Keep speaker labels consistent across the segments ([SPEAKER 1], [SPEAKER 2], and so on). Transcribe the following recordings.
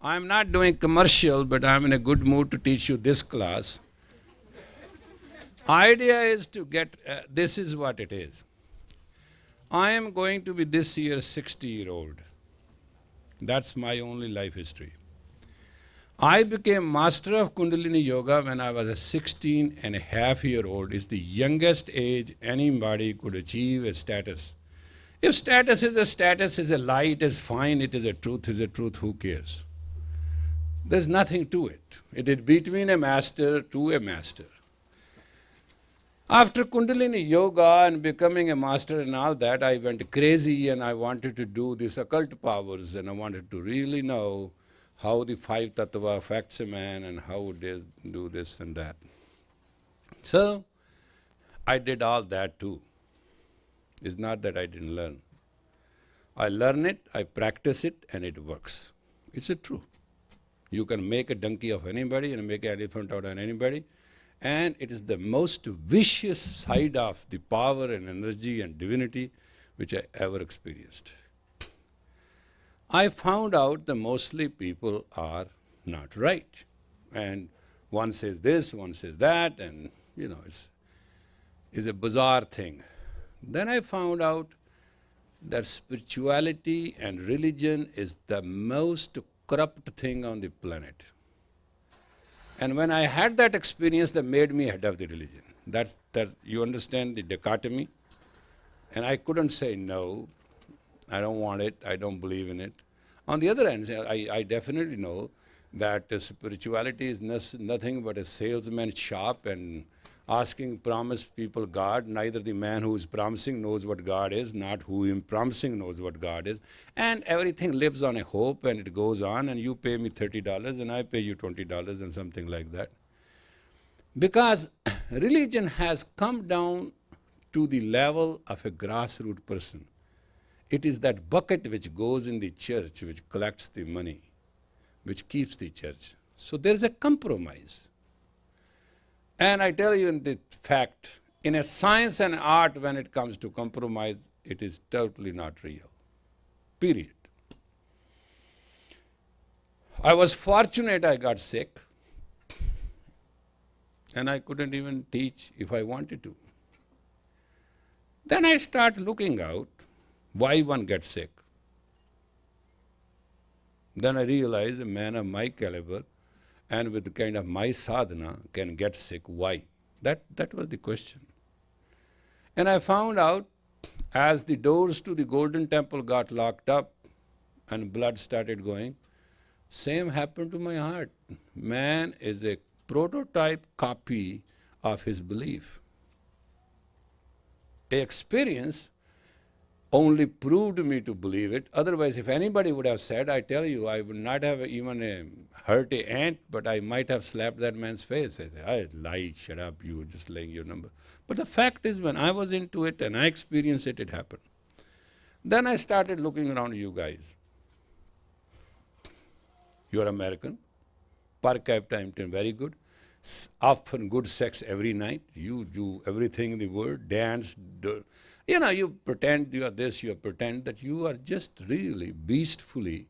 [SPEAKER 1] I'm not doing commercial, but I'm in a good mood to teach you this class. Idea is to get, this is what it is. I am going to be this year 60-year-old. That's my only life history. I became master of Kundalini Yoga when I was a 16-and-a-half-year-old. It's the youngest age anybody could achieve a status. If status, is a lie, it is fine, it is a truth, who cares? There's nothing to it. It is between a master to a master. After Kundalini Yoga and becoming a master and all that, I went crazy and I wanted to do these occult powers and I wanted to really know how the five tattva affects a man and how they do this and that. So, I did all that too. It's not that I didn't learn. I learn it, I practice it, and it works. It's a true. You can make a donkey of anybody and make an elephant out of anybody, and it is the most vicious side of the power and energy and divinity which I ever experienced. I found out that mostly people are not right. And one says this, one says that, and it's a bizarre thing. Then I found out that spirituality and religion is the most corrupt thing on the planet. And when I had that experience, that made me head of the religion. That you understand the dichotomy? And I couldn't say no, I don't want it, I don't believe in it. On the other hand, I definitely know that spirituality is nothing but a salesman's shop and asking promised people God. Neither the man who is promising knows what God is, not who is promising knows what God is. And everything lives on a hope and it goes on, and you pay me $30 and I pay you $20 and something like that. Because religion has come down to the level of a grassroots person. It is that bucket which goes in the church, which collects the money, which keeps the church. So there is a compromise. And I tell you in the fact, in a science and art, when it comes to compromise, it is totally not real. Period. I was fortunate I got sick, and I couldn't even teach if I wanted to. Then I start looking out why one gets sick. Then I realize a man of my caliber and with the kind of my sadhana can get sick. Why? That was the question. And I found out as the doors to the Golden Temple got locked up and blood started going, same happened to my heart. Man is a prototype copy of his belief. The experience only proved me to believe it. Otherwise, if anybody would have said, I tell you, I would not have even hurt an ant, but I might have slapped that man's face. I said, I lied, shut up, you were just laying your number. But the fact is, when I was into it and I experienced it, it happened. Then I started looking around you guys. You're American, per capita income very good, often good sex every night. You do everything in the world, dance, you pretend you are this, you pretend that you are just really beastfully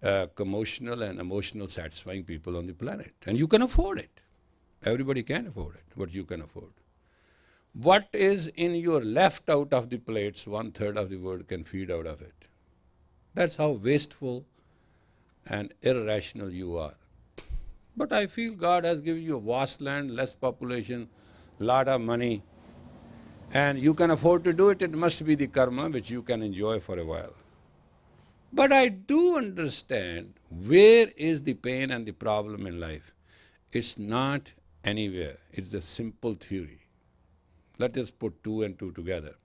[SPEAKER 1] commotional and emotional satisfying people on the planet. And you can afford it. Everybody can afford it, but you can afford. What is in your left out of the plates, 1/3 of the world can feed out of it. That's how wasteful and irrational you are. But I feel God has given you a vast land, less population, lot of money, and you can afford to do it. It must be the karma which you can enjoy for a while. But I do understand where is the pain and the problem in life. It's not anywhere. It's a simple theory. Let us put 2 and 2 together.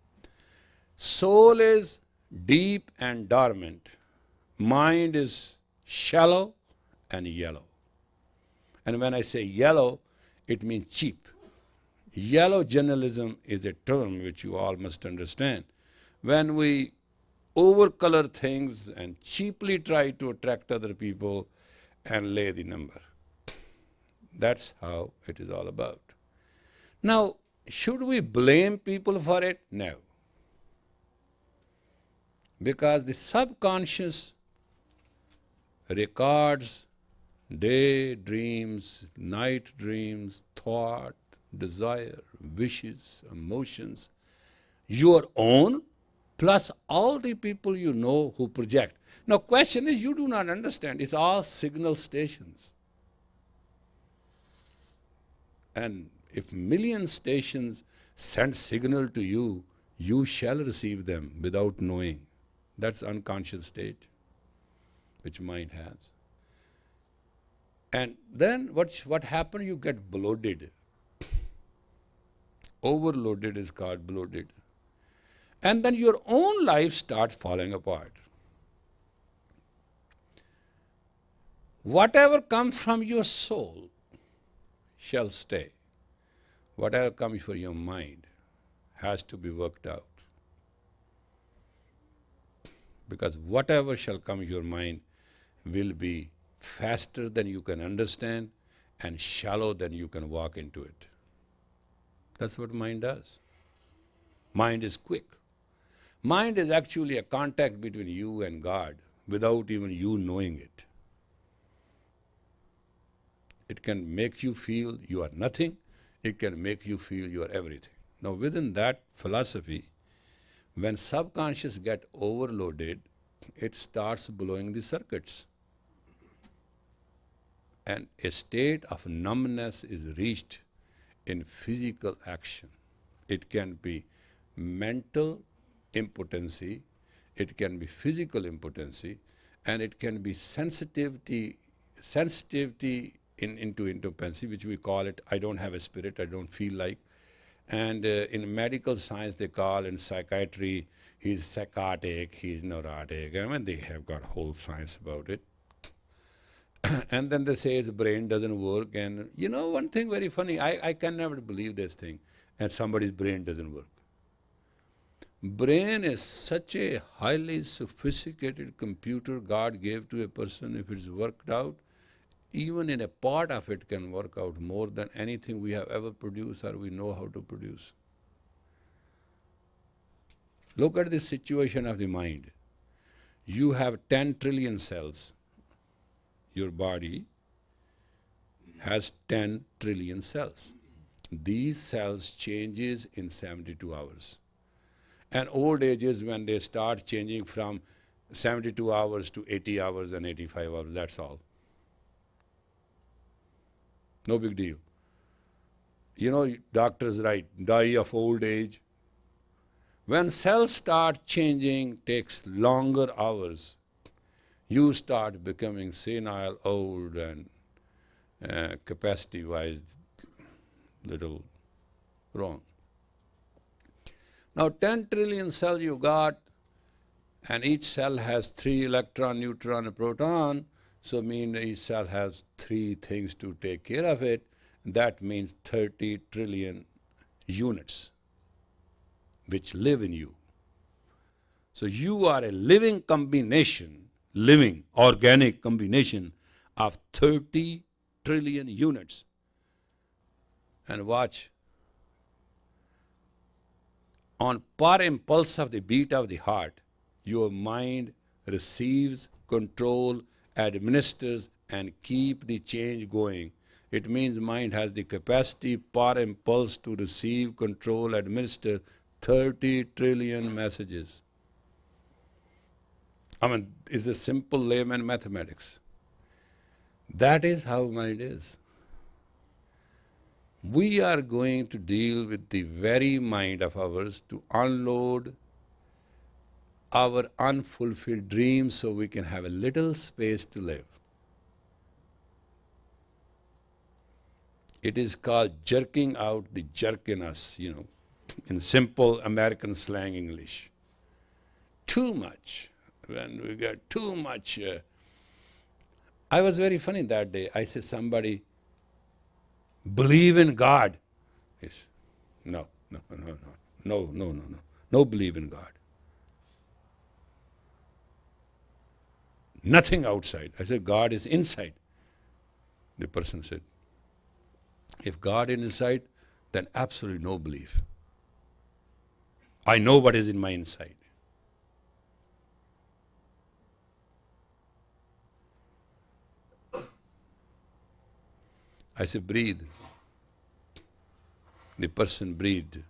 [SPEAKER 1] Soul is deep and dormant. Mind is shallow and yellow. And when I say yellow, it means cheap. Yellow journalism is a term which you all must understand. When we overcolor things and cheaply try to attract other people and lay the number. That's how it is all about. Now, should we blame people for it? No. Because the subconscious records day dreams, night dreams, thought, desire, wishes, emotions, your own plus all the people you know who project. Now question is, you do not understand, it's all signal stations. And if million stations send signal to you, you shall receive them without knowing. That's unconscious state which mind has. And then what happens? You get bloated. Overloaded is called bloated. And then your own life starts falling apart. Whatever comes from your soul shall stay. Whatever comes from your mind has to be worked out. Because whatever shall come your mind will be faster than you can understand and shallow than you can walk into it. That's what mind does. Mind is quick. Mind is actually a contact between you and God without even you knowing it. It can make you feel you are nothing. It can make you feel you are everything. Now within that philosophy, when subconscious get overloaded, it starts blowing the circuits. And a state of numbness is reached in physical action. It can be mental impotency, it can be physical impotency, and it can be sensitivity into impotency, which we call it, I don't have a spirit, I don't feel like. And in medical science, they call, in psychiatry, he's psychotic, he's neurotic. I mean, they have got whole science about it. And then they say his brain doesn't work. And you know one thing very funny, I can never believe this thing, and somebody's brain doesn't work. Brain is such a highly sophisticated computer God gave to a person. If it's worked out, even in a part of it can work out more than anything we have ever produced or we know how to produce. Look at the situation of the mind. You have 10 trillion cells. Your body has 10 trillion cells. These cells changes in 72 hours. And old age is when they start changing from 72 hours to 80 hours and 85 hours, that's all. No big deal. You know, doctors write, die of old age. When cells start changing, takes longer hours, you start becoming senile, old, and capacity-wise little wrong. Now 10 trillion cells you got, and each cell has 3 electron, neutron, and proton, so mean each cell has 3 things to take care of it. That means 30 trillion units which live in you. So you are a living combination, living organic combination of 30 trillion units. And watch, on per impulse of the beat of the heart, your mind receives, control, administers, and keep the change going. It means mind has the capacity per impulse to receive, control, administer 30 trillion messages. I mean, it's a simple layman mathematics. That is how mind is. We are going to deal with the very mind of ours to unload our unfulfilled dreams so we can have a little space to live. It is called jerking out the jerk in us, you know, in simple American slang English. Too much. When we get too much. I was very funny that day. I said, somebody, believe in God. Yes. No believe in God. Nothing outside. I said, God is inside. The person said, if God is inside, then absolutely no belief. I know what is in my inside. I say, breathe. The person breathed.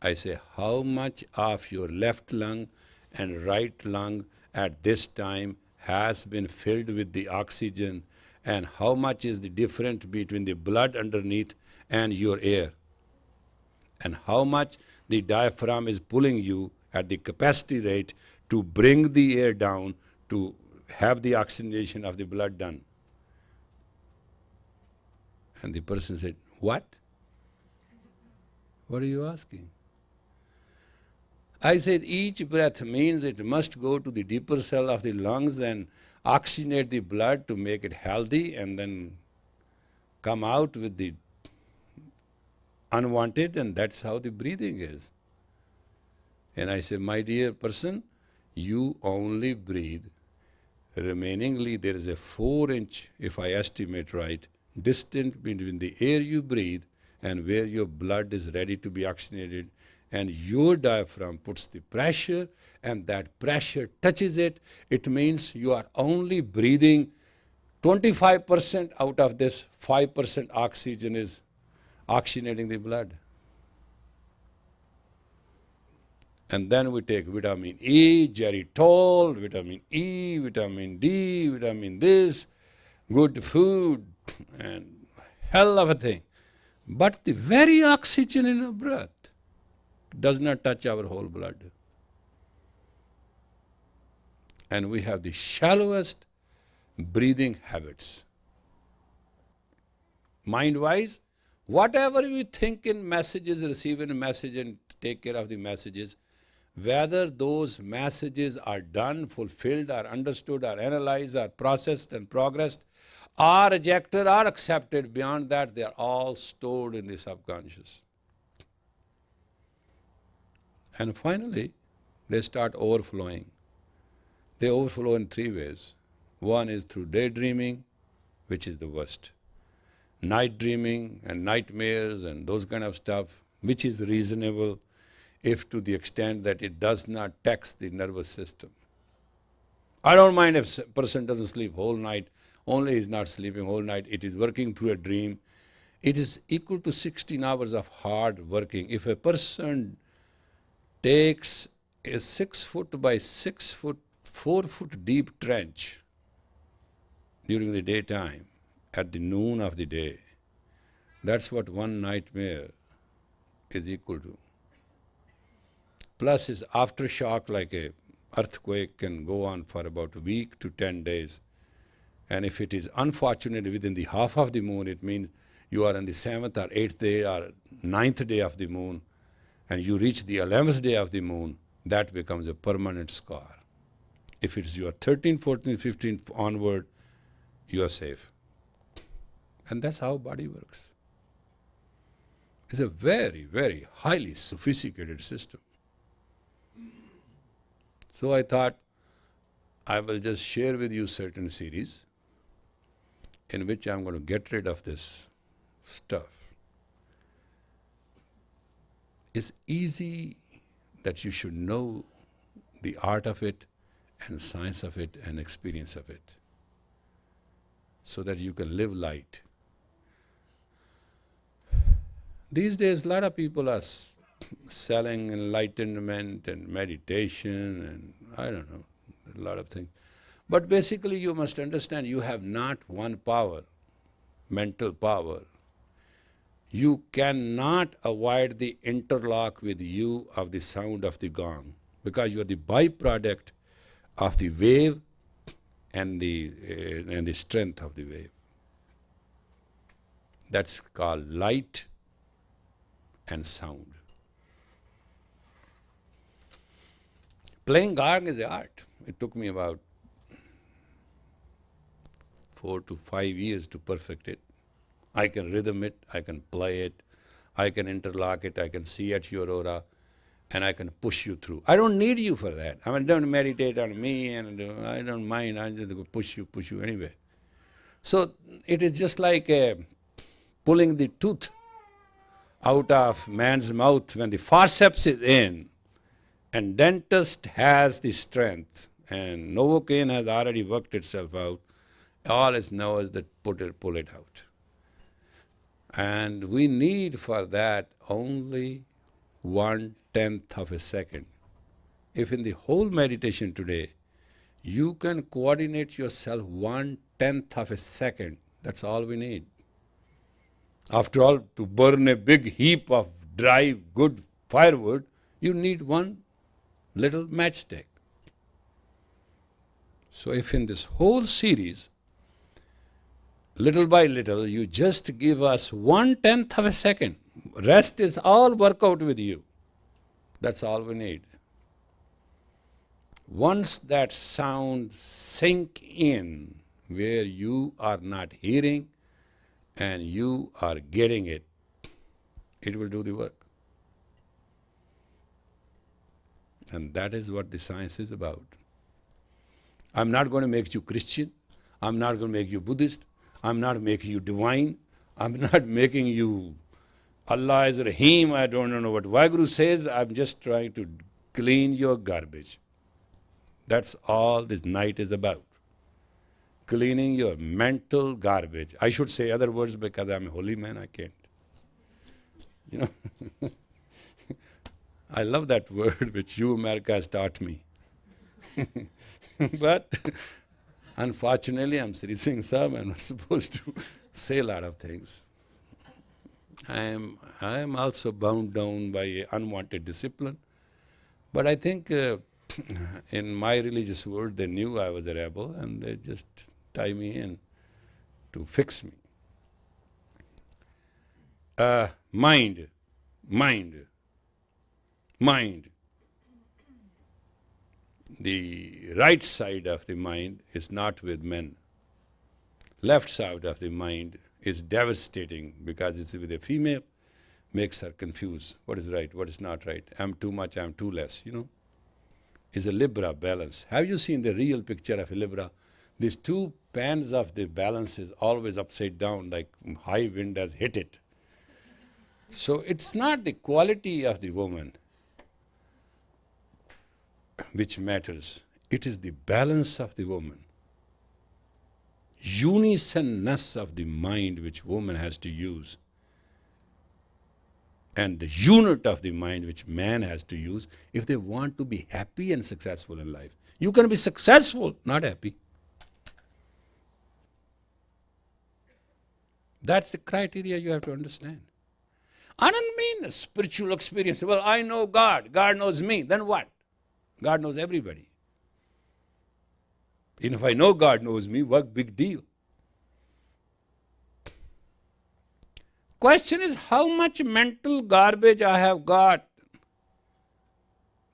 [SPEAKER 1] I say, how much of your left lung and right lung at this time has been filled with the oxygen, and how much is the difference between the blood underneath and your air, and how much the diaphragm is pulling you at the capacity rate to bring the air down to have the oxygenation of the blood done. And the person said, what? What are you asking? I said, each breath means it must go to the deeper cell of the lungs and oxygenate the blood to make it healthy, and then come out with the unwanted, and that's how the breathing is. And I say, my dear person, you only breathe. Remainingly, there is a 4-inch, if I estimate right, distance between the air you breathe and where your blood is ready to be oxygenated, and your diaphragm puts the pressure, and that pressure touches it. It means you are only breathing 25% out of this 5% oxygen is oxygenating the blood. And then we take vitamin E, geritol, vitamin E, vitamin D, vitamin this, good food, and hell of a thing. But the very oxygen in our breath does not touch our whole blood. And we have the shallowest breathing habits. Mind-wise, whatever we think in messages, receive in a message and take care of the messages, whether those messages are done, fulfilled, or understood, or analyzed, or processed and progressed, or rejected, or accepted, beyond that, they are all stored in the subconscious. And finally, they start overflowing. They overflow in 3 ways. One is through daydreaming, which is the worst. Night dreaming and nightmares and those kind of stuff, which is reasonable if to the extent that it does not tax the nervous system. I don't mind if a person doesn't sleep whole night, only is not sleeping whole night, it is working through a dream. It is equal to 16 hours of hard working. If a person takes a 6 foot by 6 foot, 4 foot deep trench during the daytime, at the noon of the day, that's what one nightmare is equal to. Plus his aftershock, like a earthquake, can go on for about a week to 10 days. And if it is unfortunate within the half of the moon, it means you are on the 7th or 8th day or 9th day of the moon, and you reach the 11th day of the moon, that becomes a permanent scar. If it's your 13th, 14th, 15th onward, you are safe. And that's how body works. It's a very, very highly sophisticated system. So I thought I will just share with you certain series in which I'm going to get rid of this stuff. It's easy that you should know the art of it and science of it and experience of it, so that you can live light. These days, a lot of people are selling enlightenment and meditation and I don't know, a lot of things. But basically you must understand you have not one power, mental power. You cannot avoid the interlock with you of the sound of the gong, because you are the byproduct of the wave and the strength of the wave. That's called light and sound. Playing gong is an art. It took me about 4 to 5 years to perfect it. I can rhythm it, I can play it, I can interlock it, I can see at your aura, and I can push you through. I don't need you for that. I mean, don't meditate on me, and I don't mind. I just push you anyway. So it is just like pulling the tooth out of man's mouth when the forceps is in, and dentist has the strength, and Novocaine has already worked itself out. All it knows is that pull it out. And we need for that only 1/10 of a second. If in the whole meditation today, you can coordinate yourself 1/10 of a second, that's all we need. After all, to burn a big heap of dry, good firewood, you need one little matchstick. So if in this whole series, little by little, you just give us 1/10 of a second, rest is all work out with you. That's all we need. Once that sound sink in, where you are not hearing and you are getting it, it will do the work. And that is what the science is about. I'm not going to make you Christian. I'm not going to make you Buddhist. I'm not making you divine. I'm not making you Allah is Rahim. I don't know what Vaheguru says. I'm just trying to clean your garbage. That's all this night is about. Cleaning your mental garbage. I should say other words because I'm a holy man. I can't. You know, I love that word which you, America, has taught me. But unfortunately, I'm Sri Singh Sahib. I'm not supposed to say a lot of things. I am also bound down by unwanted discipline. But I think in my religious world, they knew I was a rebel and they just tie me in to fix me. Mind. The right side of the mind is not with men. Left side of the mind is devastating because it's with a female, makes her confused. What is right, what is not right? I'm too much, I'm too less, you know. Is a Libra balance. Have you seen the real picture of a Libra? These two pans of the balance is always upside down, like high wind has hit it. So it's not the quality of the woman which matters. It is the balance of the woman. Unisonness of the mind which woman has to use. And the unit of the mind which man has to use if they want to be happy and successful in life. You can be successful, not happy. That's the criteria you have to understand. I don't mean a spiritual experience. Well, I know God. God knows me. Then what? God knows everybody. And if I know God knows me, what big deal? Question is how much mental garbage I have got.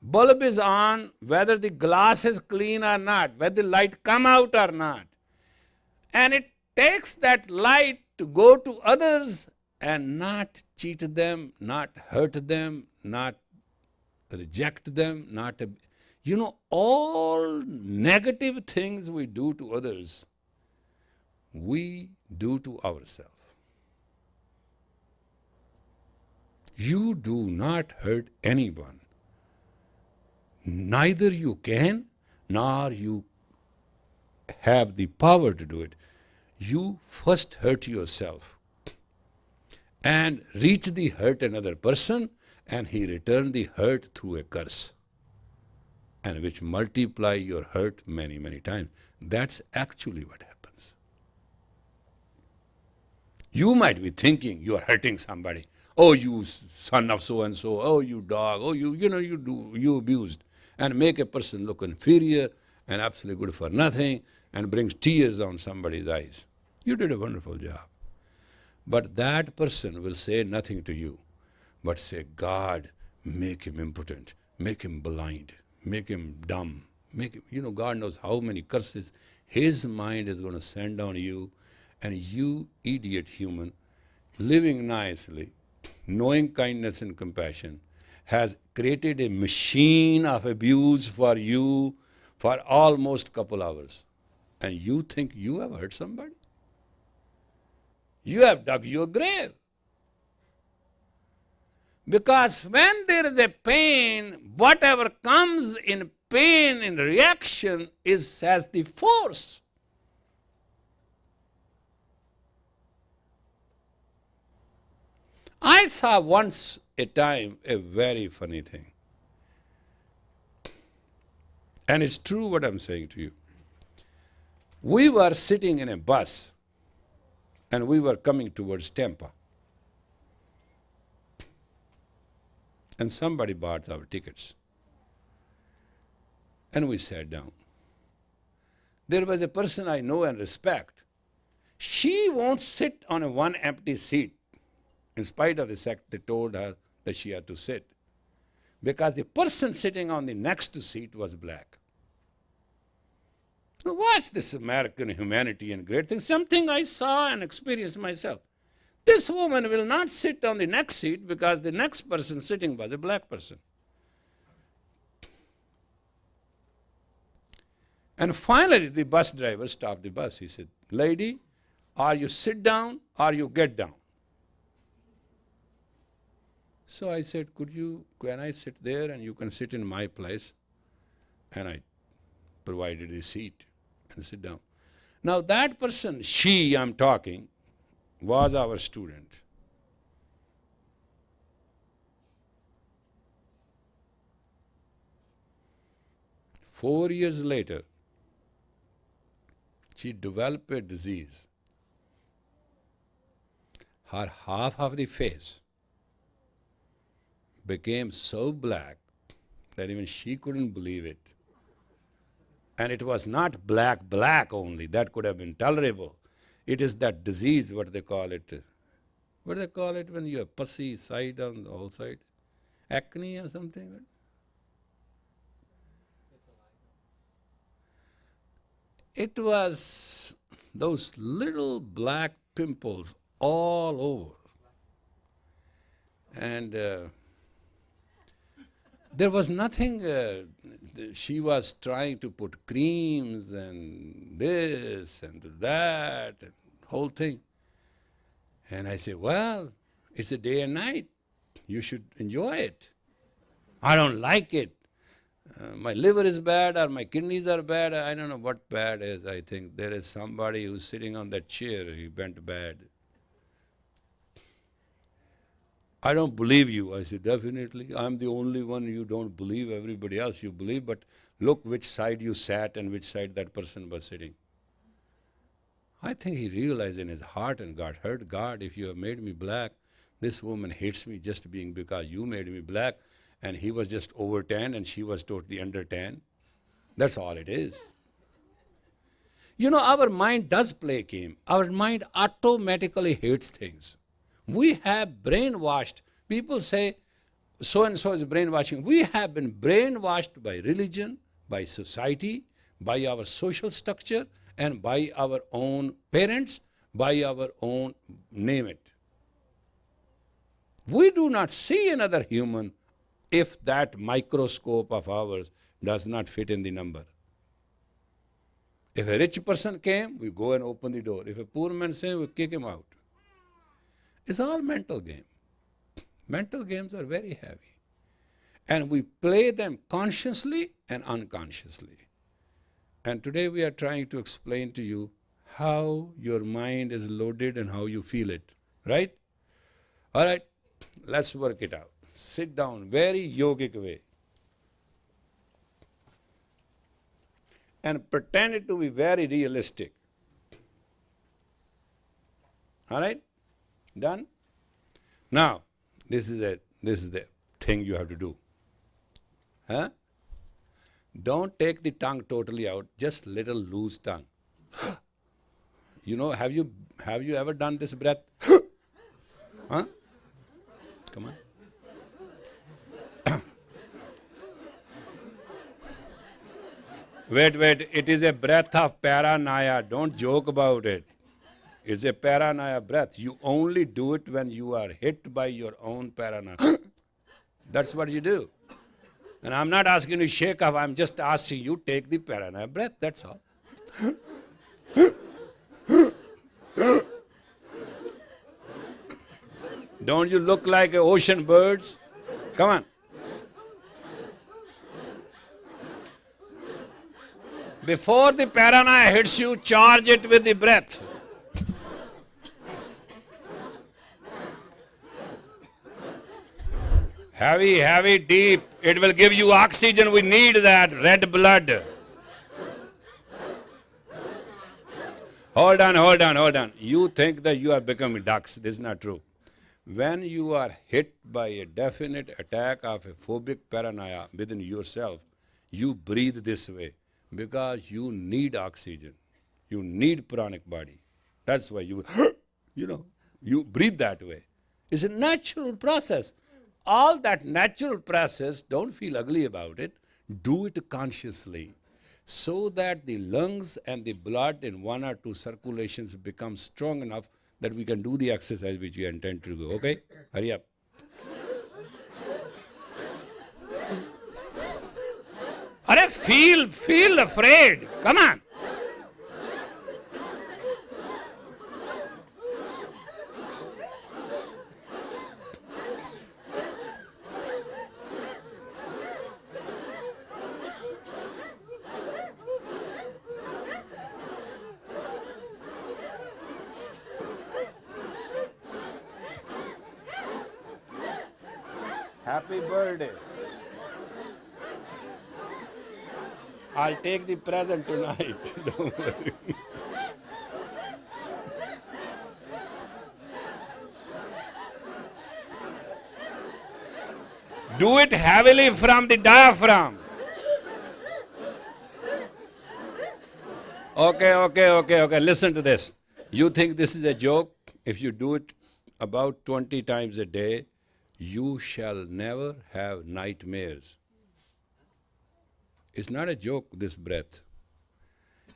[SPEAKER 1] Bulb is on, whether the glass is clean or not, whether the light come out or not. And it takes that light to go to others and not cheat them, not hurt them, not reject them, not... You know, all negative things we do to others, we do to ourselves. You do not hurt anyone. Neither you can, nor you have the power to do it. You first hurt yourself and reach the hurt another person, and he return the hurt through a curse, and which multiply your hurt many, many times. That's actually what happens. You might be thinking you are hurting somebody. Oh, you son of so-and-so. Oh, you dog. Oh, you abused. And make a person look inferior and absolutely good for nothing and brings tears on somebody's eyes. You did a wonderful job. But that person will say nothing to you, but say, God, make him impotent, make him blind, make him dumb. God knows how many curses his mind is going to send on you, and you, idiot human, living nicely, knowing kindness and compassion, has created a machine of abuse for you for almost couple hours. And you think you have hurt somebody? You have dug your grave. Because when there is a pain, whatever comes in pain in reaction has the force. I saw once a time a very funny thing. And it's true what I'm saying to you. We were sitting in a bus and we were coming towards Tampa. And somebody bought our tickets. And we sat down. There was a person I know and respect. She won't sit on a one empty seat, in spite of the fact they told her that she had to sit, because the person sitting on the next seat was black. Now watch this American humanity and great things, something I saw and experienced myself. This woman will not sit on the next seat because the next person sitting was a black person. And finally, the bus driver stopped the bus. He said, "Lady, or you sit down or you get down." So I said, can I sit there and you can sit in my place? And I provided the seat and sit down. Now that person, she I'm talking, was our student. Four years later, she developed a disease. Her half of the face became so black that even she couldn't believe it. And it was not black only, that could have been tolerable. It is that disease, what they call it. What do they call it when you have pussy side on the whole side? Acne or something? It was those little black pimples all over. And there was nothing, she was trying to put creams and this and that, and whole thing. And I said, well, it's a day and night. You should enjoy it. I don't like it. My liver is bad or my kidneys are bad. I don't know what bad is. I think there is somebody who's sitting on that chair. He went bad. I don't believe you. I said, definitely. I'm the only one you don't believe. Everybody else you believe. But look which side you sat and which side that person was sitting. I think he realized in his heart and got hurt. God, if you have made me black, this woman hates me just being because you made me black. And he was just over tan and she was totally under tan. That's all it is. You know, our mind does play a game. Our mind automatically hates things. We have brainwashed. People say, so-and-so is brainwashing. We have been brainwashed by religion, by society, by our social structure, and by our own parents, by our own, name it. We do not see another human if that microscope of ours does not fit in the number. If a rich person came, we go and open the door. If a poor man came, we kick him out. It's all mental game. Mental games are very heavy. And we play them consciously and unconsciously. And today we are trying to explain to you how your mind is loaded and how you feel it. Right? All right, let's work it out. Sit down, very yogic way. And pretend it to be very realistic. All right? Done? Now, this is the thing you have to do. Huh? Don't take the tongue totally out, just little loose tongue. You know, have you ever done this breath? Huh? Come on. Wait, it is a breath of paranoia. Don't joke about it. It's a paranoia breath. You only do it when you are hit by your own paranoia. That's what you do. And I'm not asking you to shake off. I'm just asking you take the paranoia breath. That's all. Don't you look like ocean birds? Come on. Before the paranoia hits you, charge it with the breath. Heavy, heavy, deep. It will give you oxygen. We need that red blood. Hold on. You think that you are becoming ducks. This is not true. When you are hit by a definite attack of a phobic paranoia within yourself, you breathe this way because you need oxygen. You need pranic body. That's why you breathe that way. It's a natural process. All that natural process, don't feel ugly about it. Do it consciously so that the lungs and the blood in one or two circulations become strong enough that we can do the exercise which we intend to do. Okay? Hurry up. Arey, feel afraid. Come on. Happy birthday. I'll take the present tonight. Don't worry. Do it heavily from the diaphragm. Okay. Listen to this. You think this is a joke? If you do it about 20 times a day, you shall never have nightmares. It's not a joke, this breath.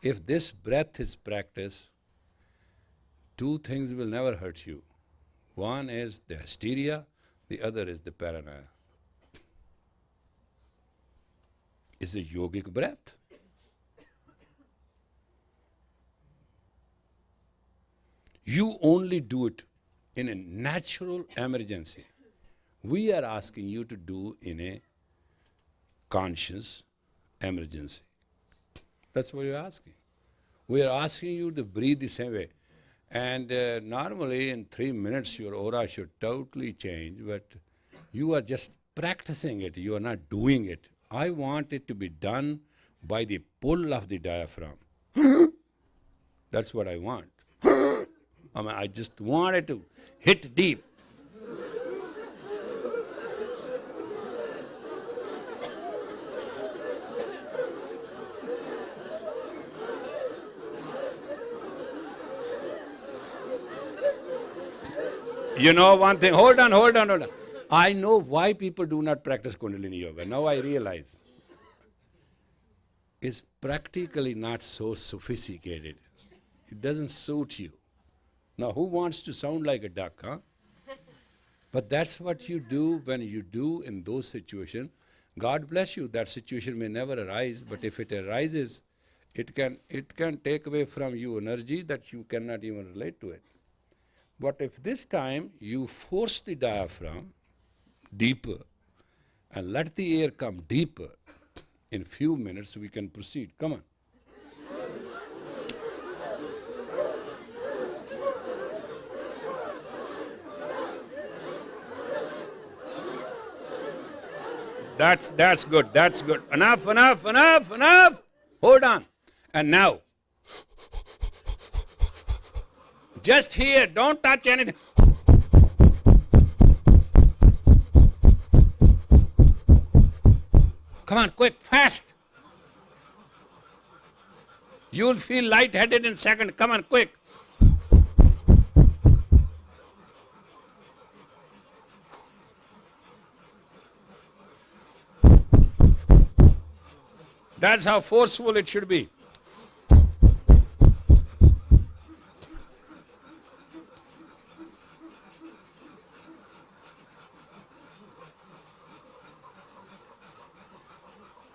[SPEAKER 1] If this breath is practiced, two things will never hurt you. One is the hysteria, the other is the paranoia. It's a yogic breath. You only do it in a natural emergency. We are asking you to do in a conscious emergency. That's what you're asking. We are asking you to breathe the same way. And normally in 3 minutes your aura should totally change, but you are just practicing it. You are not doing it. I want it to be done by the pull of the diaphragm. That's what I want. I just want it to hit deep. You know one thing, hold on. I know why people do not practice Kundalini Yoga. Now I realize. It's practically not so sophisticated. It doesn't suit you. Now who wants to sound like a duck, huh? But that's what you do when you do in those situations. God bless you, that situation may never arise, but if it arises, it can take away from you energy that you cannot even relate to it. But if this time you force the diaphragm deeper and let the air come deeper, in few minutes we can proceed. Come on. That's good. Enough. Hold on. And now, just here, don't touch anything. Come on, quick, fast. You'll feel lightheaded in a second. Come on, quick. That's how forceful it should be.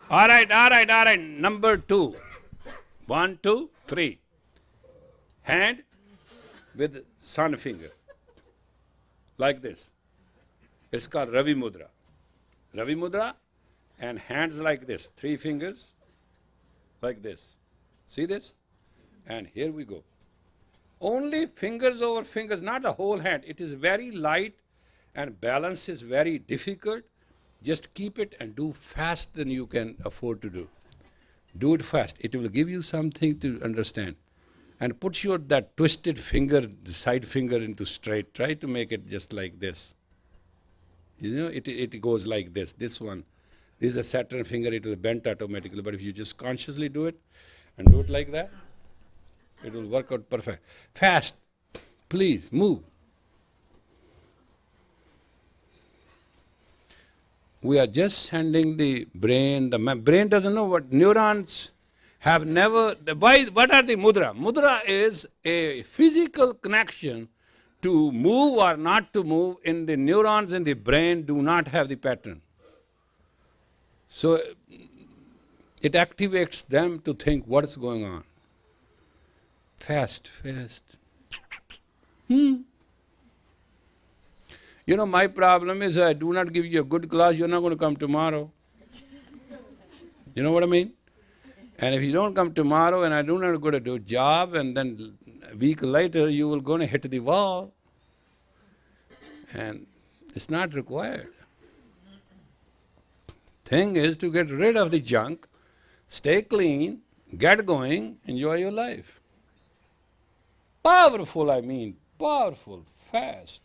[SPEAKER 1] All right. Number 2. 1, 2, 3. Hand with sun finger. Like this. It's called Ravi Mudra. Ravi Mudra, and hands like this. 3 fingers like this. See this? And here we go. Only fingers over fingers, not the whole hand. It is very light and balance is very difficult. Just keep it and do fast than you can afford to do. Do it fast. It will give you something to understand. And put that twisted finger, the side finger into straight. Try to make it just like this. It goes like this. This one. This is a Saturn finger. It will bend automatically. But if you just consciously do it and do it like that, it will work out perfect. Fast. Please, move. We are just sending the brain. The brain doesn't know what neurons have never. What are the mudra? Mudra is a physical connection to move or not to move. In the neurons in the brain do not have the pattern. So it activates them to think what's going on. Fast. My problem is I do not give you a good class, you're not going to come tomorrow. You know what I mean? And if you don't come tomorrow and I do not go to do a job, and then a week later you will going to hit the wall. And it's not required. Thing is to get rid of the junk, stay clean, get going, enjoy your life. Powerful, powerful, fast.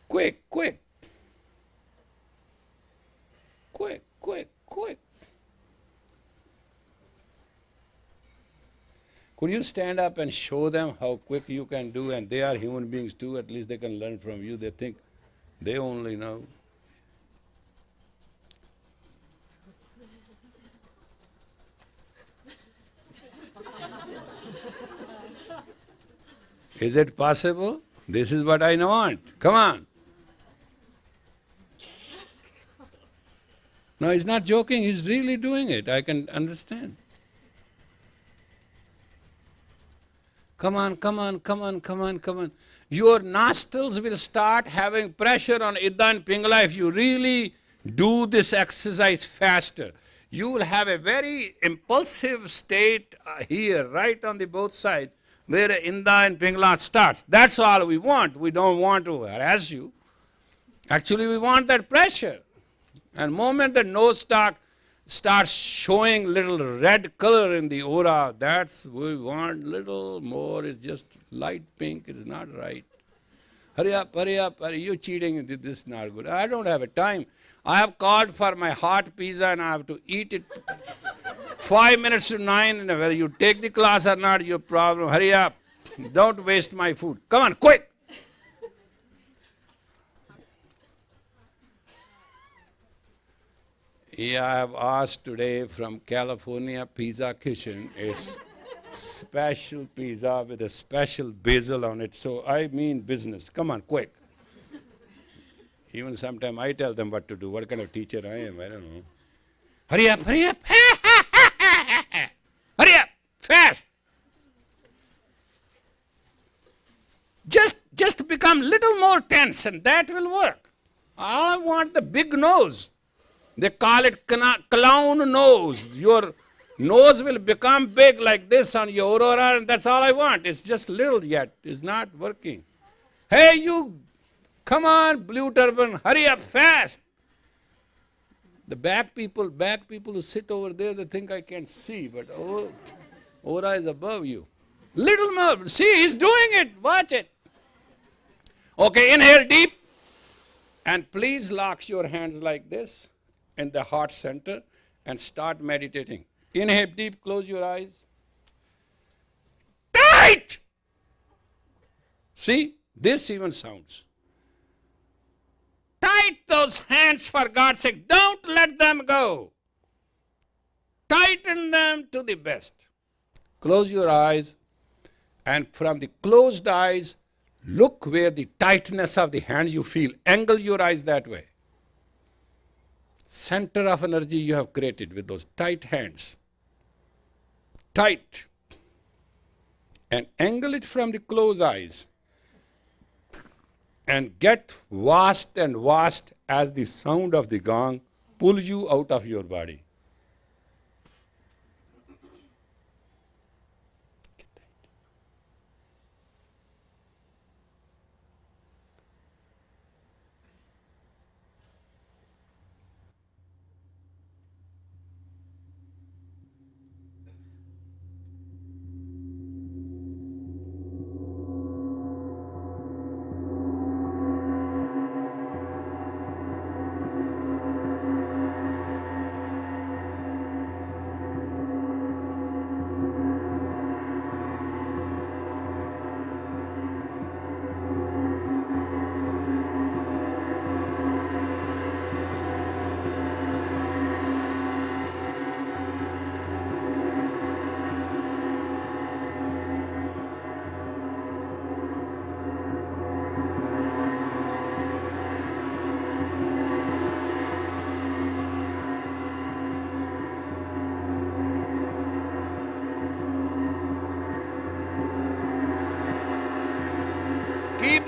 [SPEAKER 1] Quick. Could you stand up and show them how quick you can do? And they are human beings too, at least they can learn from you. They think they only know. Is it possible? This is what I want. Come on. No, he's not joking. He's really doing it. I can understand. Come on. Your nostrils will start having pressure on Ida and Pingala if you really do this exercise faster. You will have a very impulsive state here, right on the both sides, where Ida and Pingala starts. That's all we want. We don't want to harass you. Actually, we want that pressure. And the moment the nose starts showing little red color in the aura, that's we want little more. It's just light pink. It's not right. Hurry up. You're cheating. This is not good. I don't have a time. I have called for my hot pizza and I have to eat it 5 minutes to 9. And whether you take the class or not, your problem. Hurry up. Don't waste my food. Come on, quick. Yeah, I have asked today from California Pizza Kitchen a special pizza with a special basil on it. So I mean business. Come on, quick. Even sometimes I tell them what to do. What kind of teacher I am, I don't know. Hurry up. Hurry up, fast. Just become little more tense and that will work. I want the big nose. They call it clown nose. Your nose will become big like this on your aurora, and that's all I want. It's just little yet. It's not working. Hey, you, come on, blue turban, hurry up, fast. The back people who sit over there, they think I can't see, but aura is above you. Little more. See, he's doing it. Watch it. Okay, inhale deep. And please lock your hands like this in the heart center and start meditating. Inhale deep, close your eyes. Tight! See, this even sounds. Tight those hands for God's sake. Don't let them go. Tighten them to the best. Close your eyes and from the closed eyes, look where the tightness of the hands you feel. Angle your eyes that way. Center of energy you have created with those tight hands. Tight. And angle it from the closed eyes. And get vast and vast as the sound of the gong pulls you out of your body.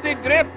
[SPEAKER 1] the grip.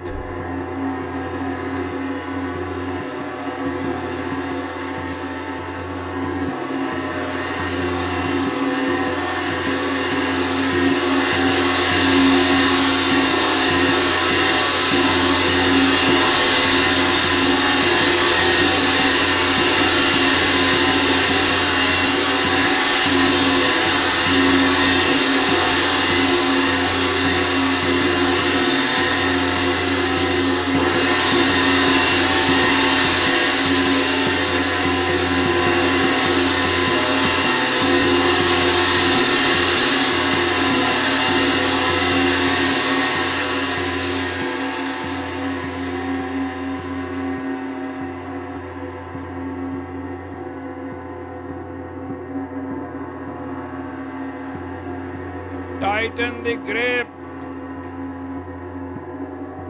[SPEAKER 1] Tighten the grip.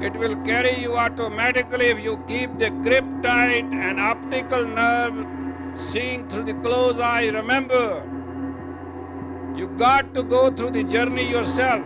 [SPEAKER 1] It will carry you automatically if you keep the grip tight and optical nerve seeing through the closed eye. Remember, you got to go through the journey yourself.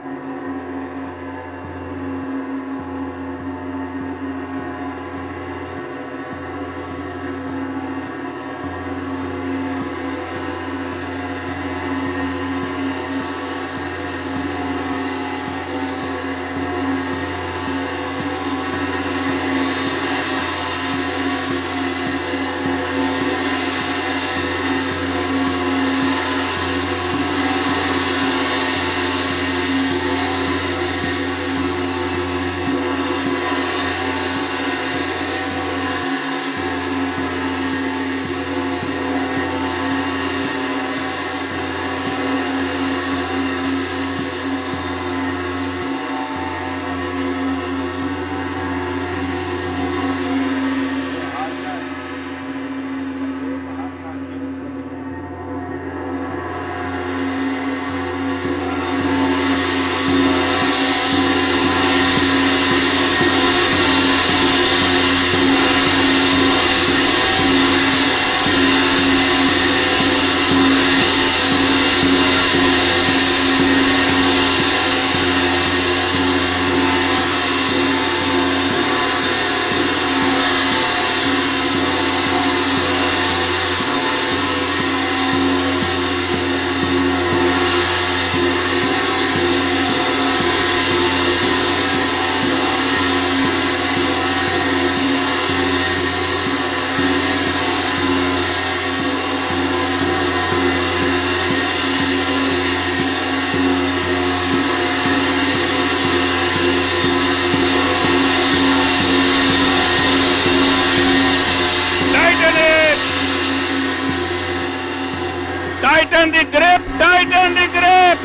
[SPEAKER 1] Tighten the grip, tighten the grip.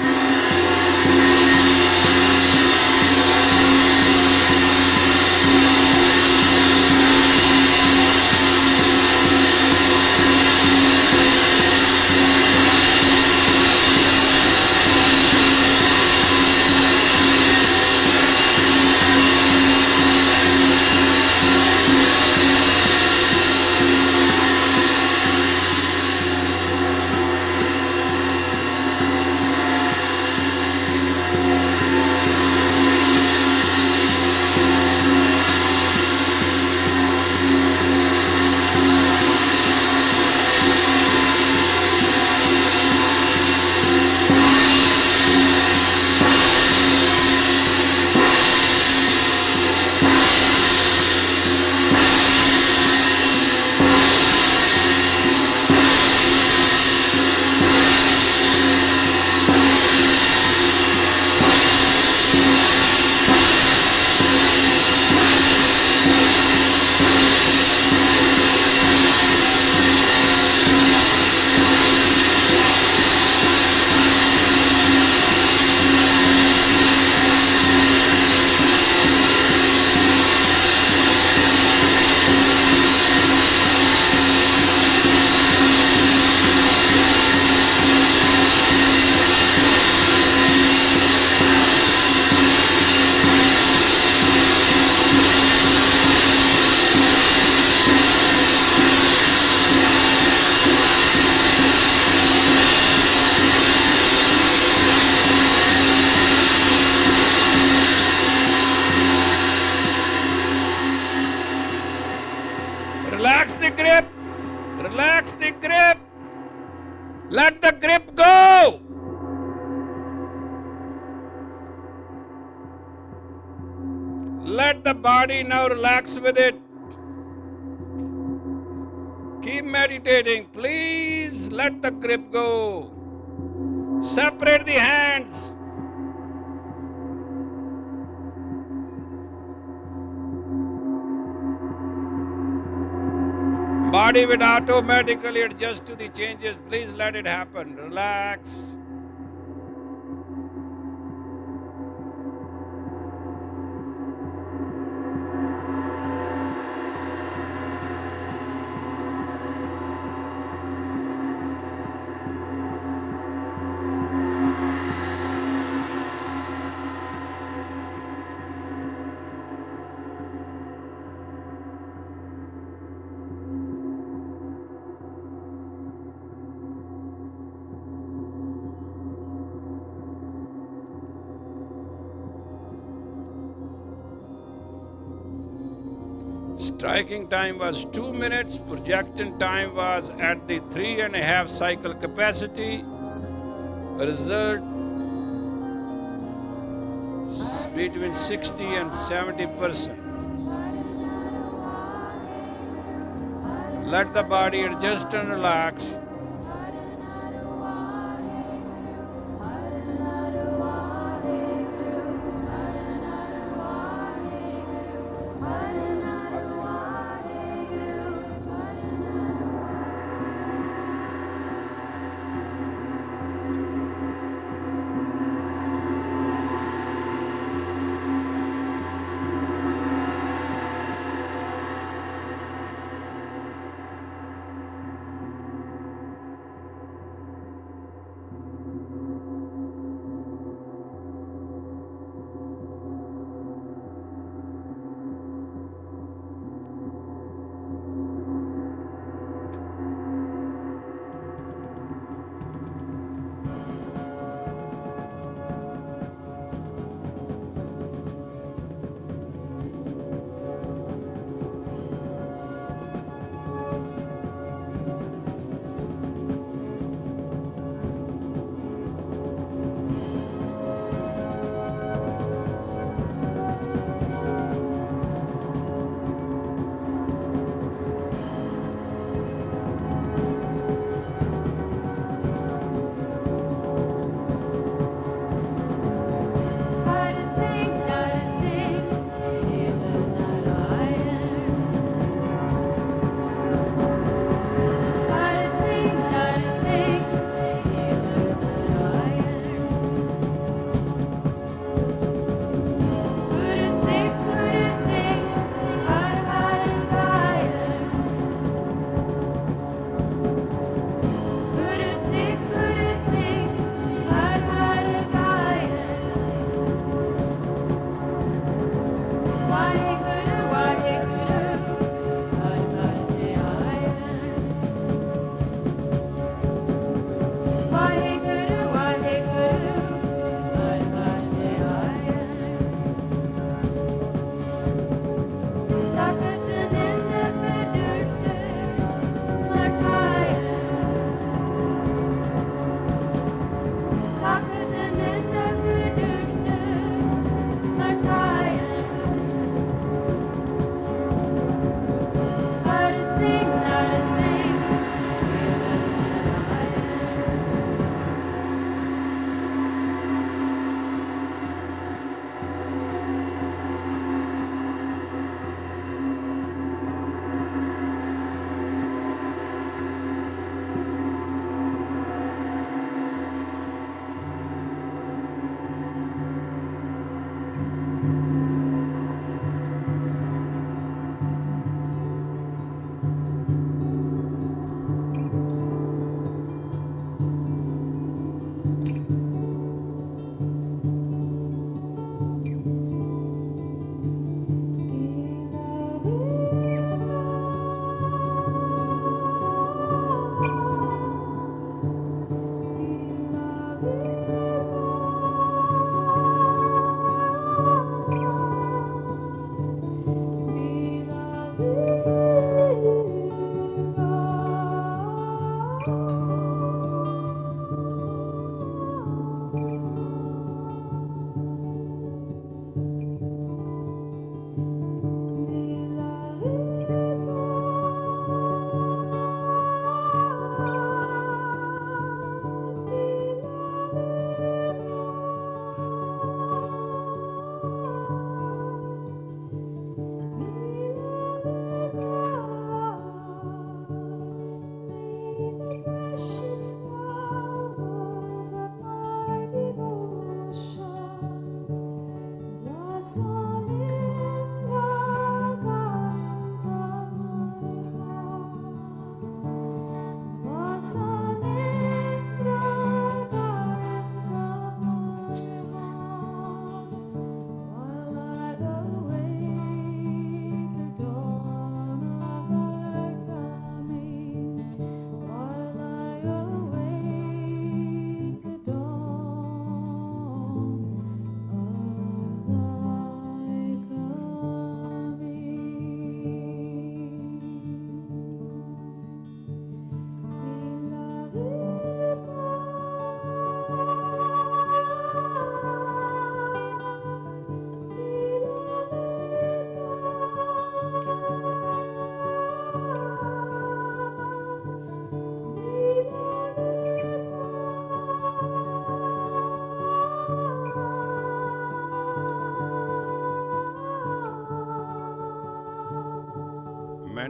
[SPEAKER 1] Relax the grip. Relax the grip. Let the grip go. Let the body now relax with it. Keep meditating. Please let the grip go. Separate the hands. Body will automatically adjust to the changes. Please let it happen. Relax. Striking time was 2 minutes. Projection time was at the 3.5 cycle capacity. Result between 60 and 70%. Let the body adjust and relax.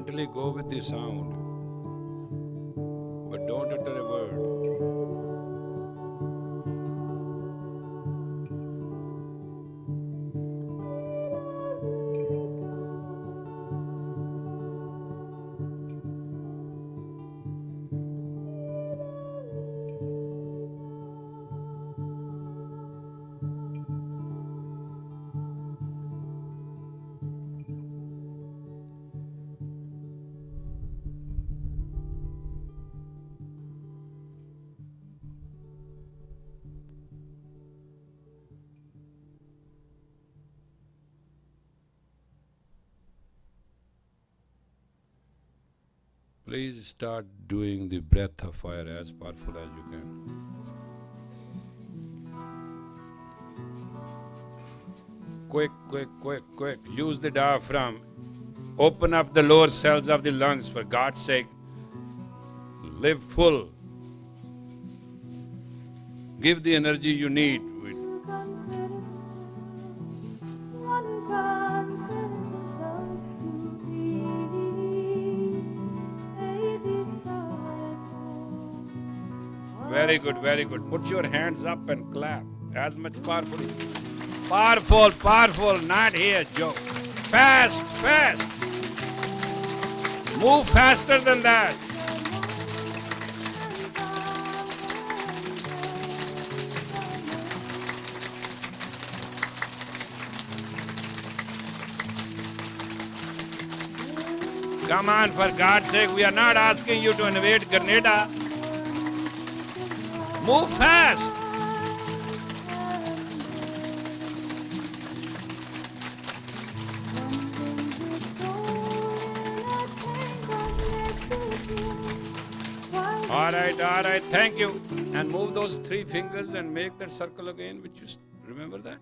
[SPEAKER 1] mentally go with the sound, but don't utter a word. Please start doing the breath of fire as powerful as you can. Quick, quick, quick, quick. Use the diaphragm. Open up the lower cells of the lungs, for God's sake. Live full. Give the energy you need. Very good, very good. Put your hands up and clap as much powerfully. Powerful, powerful, not here, Joe. Fast, fast. Move faster than that. Come on, for God's sake, we are not asking you to invade Grenada. Move fast. All right, thank you. And move those 3 fingers and make that circle again, which you remember that?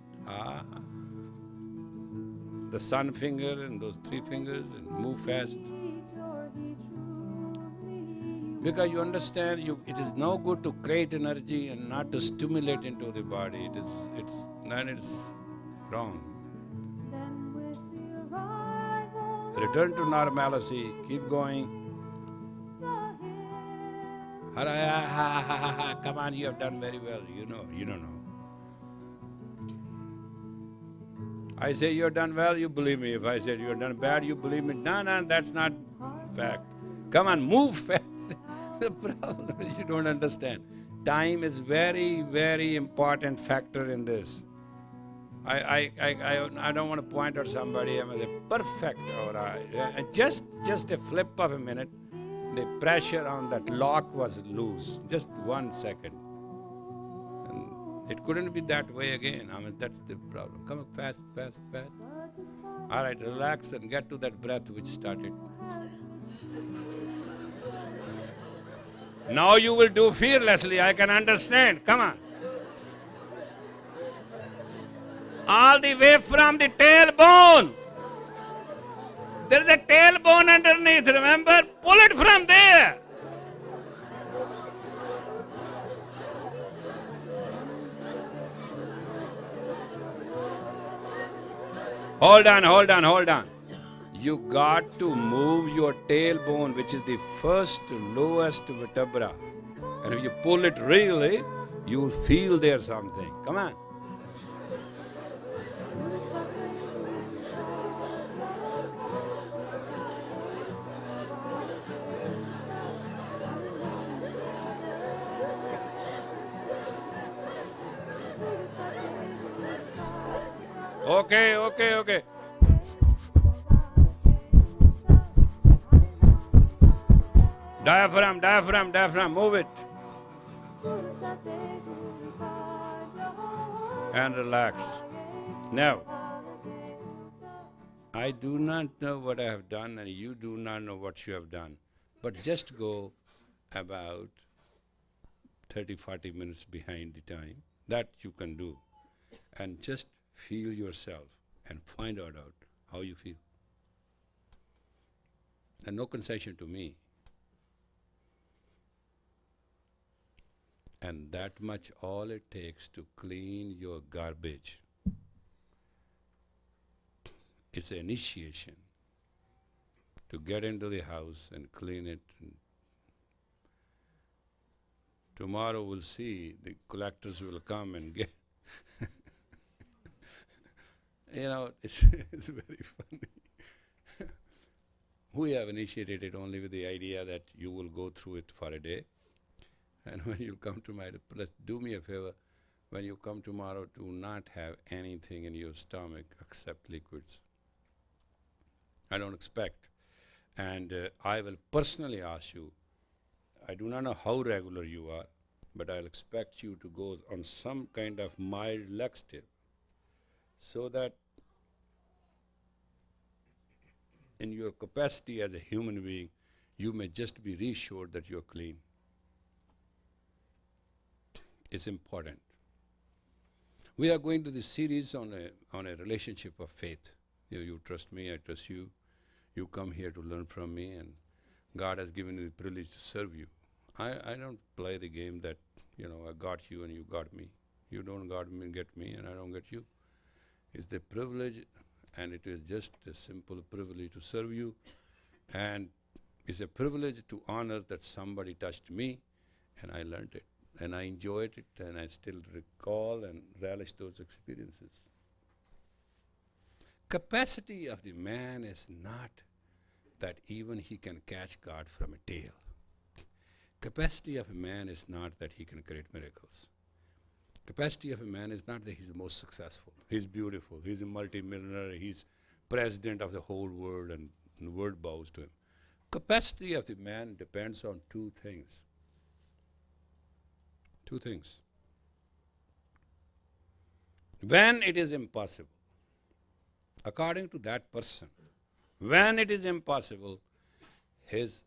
[SPEAKER 1] The sun finger and those 3 fingers, and move fast. Because you understand, it is no good to create energy and not to stimulate into the body. It's wrong. Return to normalcy. Keep going. Come on, you have done very well. You don't know. I say you have done well, you believe me. If I said you have done bad, you believe me. No, that's not fact. Come on, move fast. The problem is you don't understand. Time is very, very important factor in this. I don't want to point out somebody. I'm perfect. Or just a flip of a minute, the pressure on that lock was loose. Just 1 second. And it couldn't be that way again. That's the problem. Come on, fast, fast, fast. All right, relax and get to that breath which started. Now you will do fearlessly, I can understand. Come on. All the way from the tailbone. There is a tailbone underneath, remember? Pull it from there. Hold on. You got to move your tailbone, which is the first lowest vertebra. And if you pull it really, you will feel there's something. Come on. Okay. Diaphragm, move it. And relax. Now, I do not know what I have done and you do not know what you have done. But just go about 30-40 minutes behind the time. That you can do. And just feel yourself and find out how you feel. And no concession to me. And that much all it takes to clean your garbage. It's an initiation. to get into the house and clean it. And tomorrow we'll see, the collectors will come and get. It's very funny. We have initiated it only with the idea that you will go through it for a day. And when you come to do me a favor, when you come tomorrow, do not have anything in your stomach except liquids. I don't expect. And I will personally ask you, I do not know how regular you are, but I'll expect you to go on some kind of mild laxative so that in your capacity as a human being, you may just be reassured that you're clean. It's important. We are going to this series on a relationship of faith. You trust me, I trust you. You come here to learn from me, and God has given me the privilege to serve you. I don't play the game that, I got you and you got me. You don't got me and get me, and I don't get you. It's the privilege, and it is just a simple privilege to serve you. And it's a privilege to honor that somebody touched me, and I learned it. And I enjoyed it, and I still recall and relish those experiences. Capacity of the man is not that even he can catch God from a tail. Capacity of a man is not that he can create miracles. Capacity of a man is not that he's the most successful. He's beautiful. He's a multimillionaire. He's president of the whole world, and the world bows to him. Capacity of the man depends on two things. Two things. When it is impossible, according to that person, when it is impossible, his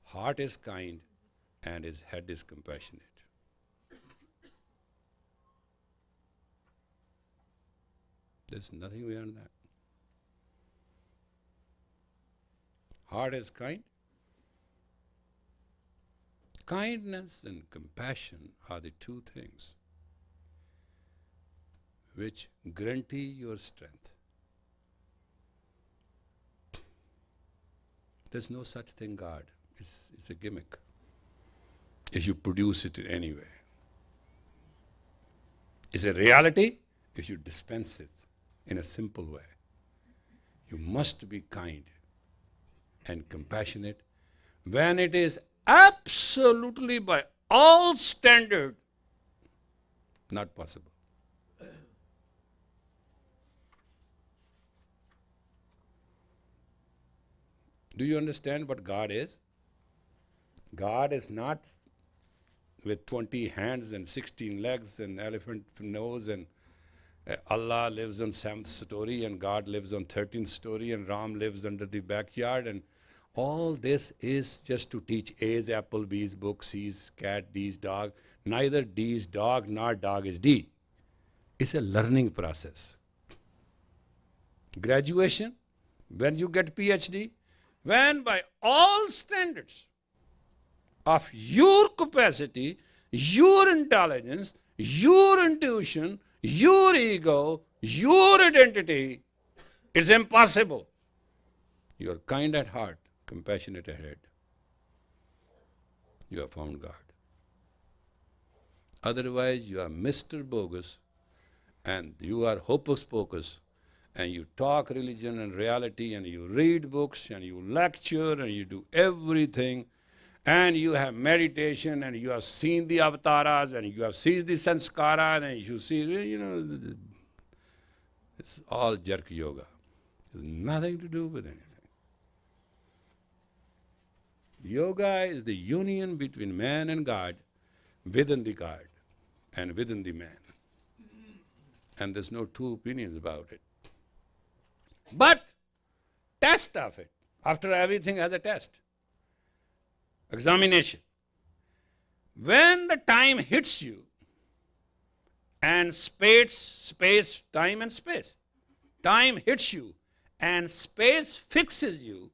[SPEAKER 1] heart is kind and his head is compassionate. There's nothing beyond that. Heart is kind. Kindness and compassion are the two things which guarantee your strength. There's no such thing, God. It's a gimmick if you produce it in any way. It's a reality if you dispense it in a simple way. You must be kind and compassionate when it is absolutely by all standard not possible. Do you understand what God is? God is not with 20 hands and 16 legs and elephant nose, and Allah lives on 7th story and God lives on 13th story and Ram lives under the backyard, and all this is just to teach A is apple, B is book, C is cat, D is dog. Neither D is dog nor dog is D. It's a learning process. Graduation, when you get PhD, when by all standards of your capacity, your intelligence, your intuition, your ego, your identity, it's impossible. You are kind at heart, compassionate at head. You have found God. Otherwise, you are Mr. Bogus, and you are hocus pocus, and you talk religion and reality, and you read books, and you lecture, and you do everything, and you have meditation, and you have seen the avatars, and you have seen the sanskara, and you see, it's all jerk yoga. It has nothing to do with anything. Yoga is the union between man and God, within the God, and within the man. And there's no two opinions about it. But test of it, after everything has a test. Examination. When the time hits you, and time hits you, and space fixes you,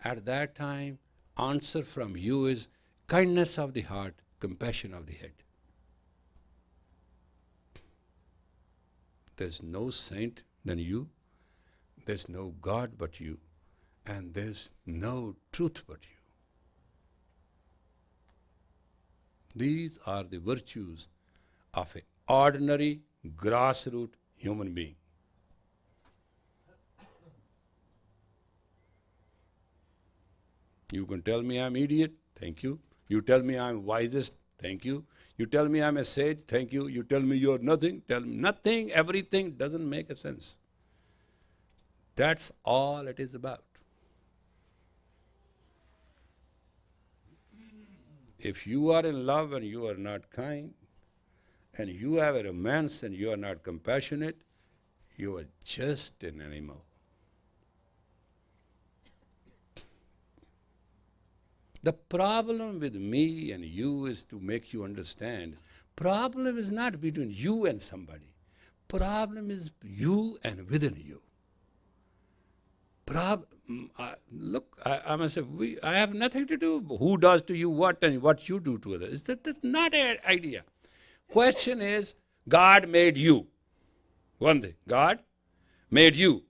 [SPEAKER 1] at that time, answer from you is kindness of the heart, compassion of the head. There's no saint than you. There's no God but you. and there's no truth but you. These are the virtues of an ordinary, grassroots human being. You can tell me I'm idiot, thank you. You tell me I'm wisest, thank you. You tell me I'm a sage, thank you. You tell me you're nothing, tell me nothing, everything doesn't make a sense. That's all it is about. If you are in love and you are not kind, and you have a romance and you are not compassionate, you are just an animal. The problem with me and you is to make you understand, problem is not between you and somebody. Problem is you and within you. I must say, I have nothing to do who does to you what and what you do to others. That's not an idea. Question is, God made you. One thing, God made you.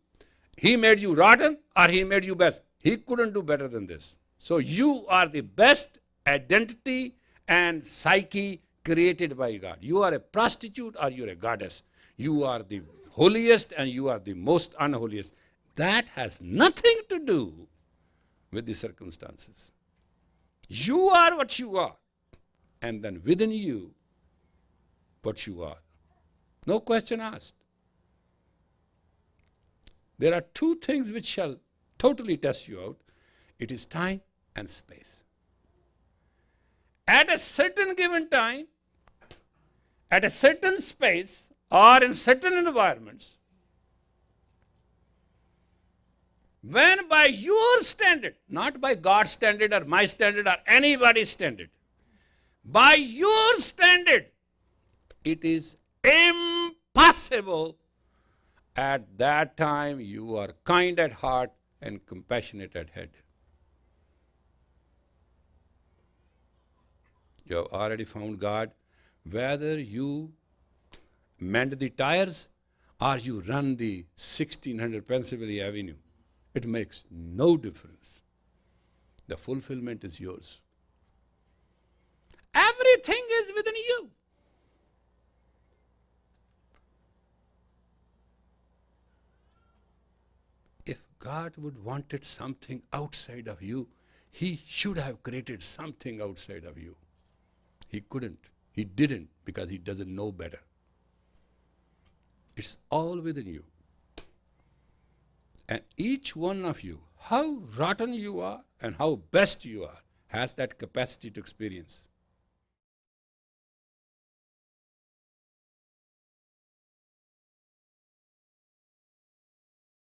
[SPEAKER 1] He made you rotten or he made you best. He couldn't do better than this. So you are the best identity and psyche created by God. You are a prostitute or you are a goddess. You are the holiest and you are the most unholiest. That has nothing to do with the circumstances. You are what you are. And then within you, what you are. No question asked. There are two things which shall totally test you out. It is time and space. At a certain given time, at a certain space, or in certain environments, when by your standard, not by God's standard or my standard or anybody's standard, by your standard, it is impossible. At that time, you are kind at heart and compassionate at head. You have already found God. Whether you mend the tires or you run the 1600 Pennsylvania Avenue, it makes no difference. The fulfillment is yours. Everything is within you. If God would wanted something outside of you, He should have created something outside of you. He couldn't. He didn't because He doesn't know better. It's all within you. And each one of you, how rotten you are and how best you are, has that capacity to experience.